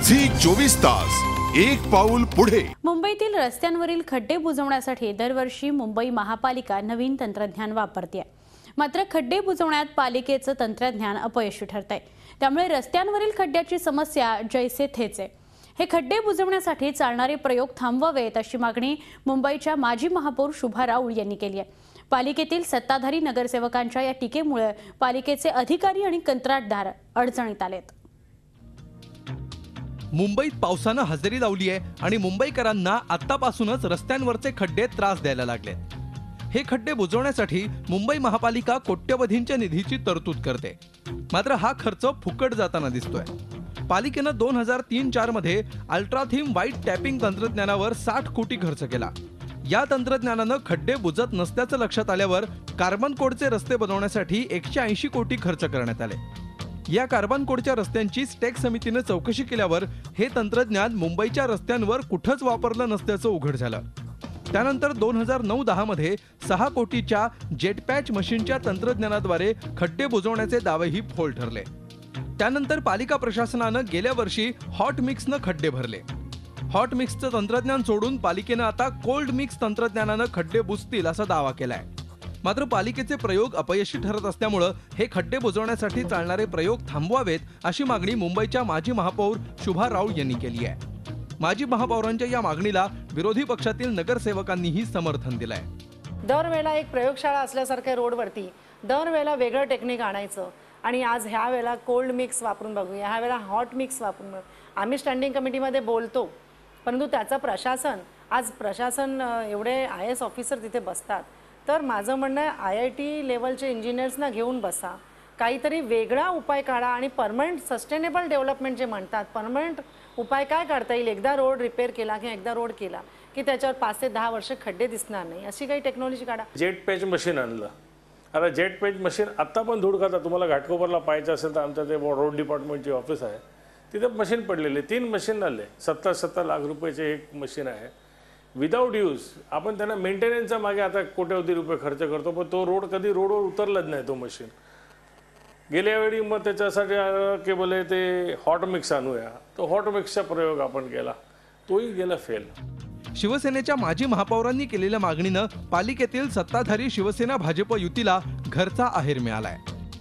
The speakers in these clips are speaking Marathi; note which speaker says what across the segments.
Speaker 1: झी 24 तास एक पाऊल पुढे।
Speaker 2: मुंबईतील रस्त्यांवरील खड्डे बुजवण्यासाठी दरवर्षी मुंबई महापालिका नवीन तंत्रज्ञान वापरते। मात्र खड्डे बुजवण्यात पालिकेचं तंत्रज्ञान अपयशी ठरतंय। त्यामुळे रस्त्यांवरील खड्ड्याची समस्या जैसे थेच आहे। हे खड्डे बुजवण्यासाठी चालणारे प्रयोग थांबवावेत अशी मागणी मुंबईच्या माजी महापौर शुभा राऊळ यांनी केली आहे। पालिकेतील सत्ताधारी नगरसेवकांच्या या टीकेमुळे पालिकेचे अधिकारी आणि कंत्राटदार अडचणीत आलेत।
Speaker 3: मुंबईत पावसानं हजेरी लावली आहे आणि मुंबईकरांना आतापासूनच रस्त्यांवरचे खड्डे त्रास द्यायला लागलेत। हे खड्डे बुजवण्यासाठी मुंबई महापालिका कोट्यवधींच्या निधीची तरतूद करते। मात्र हा खर्च फुकट जाताना दिसतोय। पालिकेनं 2003-04 मध्ये अल्ट्राथीम व्हाईट टॅपिंग तंत्रज्ञानावर 60 कोटी खर्च केला। या तंत्रज्ञानानं खड्डे बुजत नसल्याचं लक्षात आल्यावर कार्बन कोडचे रस्ते बनवण्यासाठी 180 कोटी खर्च करण्यात आले। या कार्बन कोडच्या रस्त्यांची स्टेक समितीने चौकशी केल्यावर हे तंत्रज्ञान मुंबईच्या रस्त्यांवर कुठंच वापरलं नसल्याचं उघड झालं। त्यानंतर 2009-10 मध्ये 6 कोटीच्या जेट पॅच मशीनच्या तंत्रज्ञानाद्वारे खड्डे बुजवण्याचे दावेही फोल ठरले। त्यानंतर पालिका प्रशासनानं गेल्या वर्षी हॉट मिक्सनं खड्डे भरले। हॉट मिक्सचं तंत्रज्ञान सोडून पालिकेनं आता कोल्ड मिक्स तंत्रज्ञानानं खड्डे बुजतील असा दावा केलाय। मात्र पालिकेचे प्रयोग अपयशी ठरत असल्यामुळे हे खड्डे बुजवण्यासाठी चालणारे प्रयोग थांबवावेत अशी मागणी मुंबईच्या माजी महापौर शुभा राऊळ यांनी केली आहे। माजी महापौरांच्या या मागणीला विरोधी पक्षातील नगरसेवकांनीही समर्थन दिलंय।
Speaker 4: दरवेळेला एक प्रयोगशाळा असल्यासारख्या रोडवरती दरवेळेला वेगळं टेक्निक आणायचं आणि आज ह्या वेळेला कोल्ड मिक्स वापरून बघूया, ह्या वेळेला हॉट मिक्स वापरून आम्ही स्टँडिंग कमिटीमध्ये बोलतो, परंतु त्याचं प्रशासन एवढे IAS ऑफिसर तिथे बसतात। तर माझं म्हणणं आहे IIT लेवलचे इंजिनियर्सना घेऊन बसा, काहीतरी वेगळा उपाय काढा आणि परमनंट सस्टेनेबल डेव्हलपमेंट जे म्हणतात, परमनंट उपाय काय काढता येईल। एकदा रोड रिपेअर केला किंवा एकदा रोड केला की त्याच्यावर 5 ते 10 वर्ष खड्डे दिसणार नाही, अशी काही टेक्नॉलॉजी काढा।
Speaker 5: जेट पेज मशीन आणलं। आता जेट पेज मशीन आत्ता पण धूळ खाता, तुम्हाला घाटकोपरला पाहायचं असेल तर आमच्या ते रोड डिपार्टमेंटची ऑफिस आहे, तिथे मशीन पडलेले 3 मशीन आले। 70 लाख रुपयाचे एक मशीन आहे विदाउट यूज। आपण त्यांना मेंटेनन्सच्या मागे आता कोट्यवधी रुपये खर्च करतो, पण तो रोड कधी रोडवर उतरलाच नाही तो मशीन। गेल्या वेळी मग त्याच्यासाठी की बोले ते हॉट मिक्स आणूया, तो हॉट मिक्सचा प्रयोग आपण केला, तोही गेला फेल।
Speaker 3: शिवसेनेच्या माजी महापौरांनी केलेल्या मागणीनं पालिकेतील सत्ताधारी शिवसेना भाजप युतीला घरचा आहेर मिळालाय।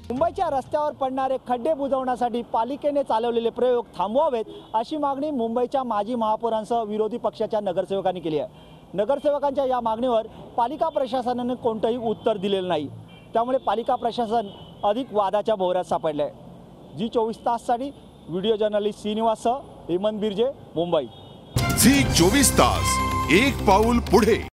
Speaker 6: मुंबईच्या रस्त्यावर पडणारे खड्डे बुजवण्यासाठी पालिकेने चालवलेले प्रयोग थांबवावेत अशी मागणी मुंबईच्या माजी महापौरांसह विरोधी पक्षाच्या नगरसेवकांनी केली आहे। नगरसेवकांच्या या मागणीवर पालिका प्रशासनाने कोणतंही उत्तर दिलेलं नाही। त्यामुळे पालिका प्रशासन अधिक वादाच्या भोवऱ्यात सापडले आहे। झी 24 ताससाठी व्हिडिओ जर्नलिस्ट श्रीनिवाससह हेमंत बिर्जे, मुंबई।
Speaker 1: झी 24 तास एक पाऊल पुढे।